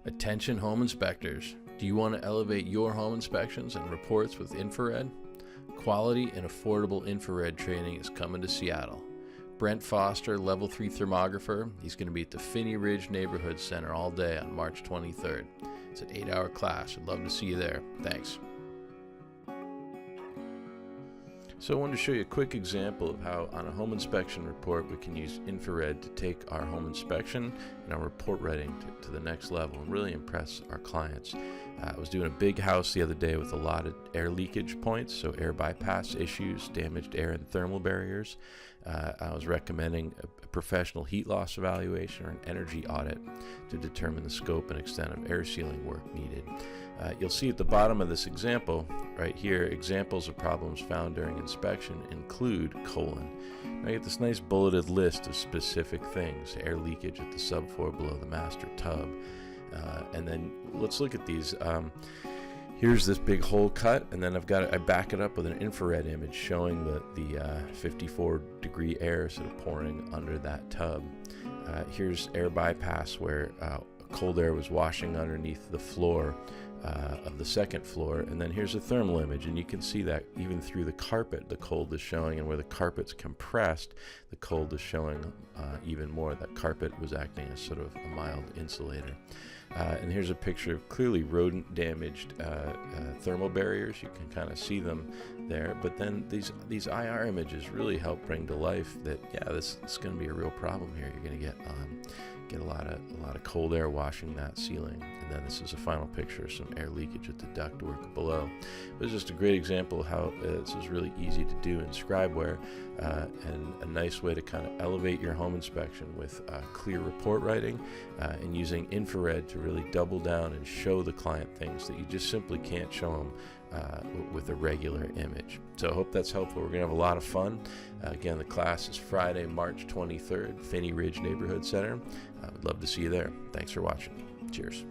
Attention home inspectors. Do you want to elevate your home inspections and reports with infrared? Quality and affordable infrared training is coming to Seattle. Brent Foster, Level 3 thermographer, he's going to be at the Finney Ridge Neighborhood Center all day on March 23rd. It's an 8-hour class. I'd love to see you there. Thanks. So I wanted to show you a quick example of how on a home inspection report we can use infrared to take our home inspection and our report writing to the next level and really impress our clients. I was doing a big house the other day with a lot of air leakage points, so air bypass issues, damaged air and thermal barriers. I was recommending a professional heat loss evaluation or an energy audit to determine the scope and extent of air sealing work needed. You'll see at the bottom of this example right here, examples of problems found during inspection include : I get this nice bulleted list of specific things: air leakage at the subfloor below the master tub. And then let's look at these. Here's this big hole cut, and then I back it up with an infrared image showing the 54-degree air sort of pouring under that tub. Here's air bypass where cold air was washing underneath the floor of the second floor, and then here's a thermal image, and you can see that even through the carpet the cold is showing, and where the carpet's compressed the cold is showing even more. That carpet was acting as sort of a mild insulator. And here's a picture of clearly rodent damaged thermal barriers. You can kind of see them there, but then these IR images really help bring to life that this is going to be a real problem here. You're going to get a lot of cold air washing that ceiling. And then this is a final picture of some air leakage at the ductwork below. But it's just a great example of how this is really easy to do in ScribeWare, and a nice way to kind of elevate your home inspection with clear report writing and using infrared to really double down and show the client things that you just simply can't show them with a regular image. So I hope that's helpful. We're going to have a lot of fun. Again, the class is Friday, March 23rd, Finney Ridge Neighborhood Center. I would love to see you there. Thanks for watching. Cheers.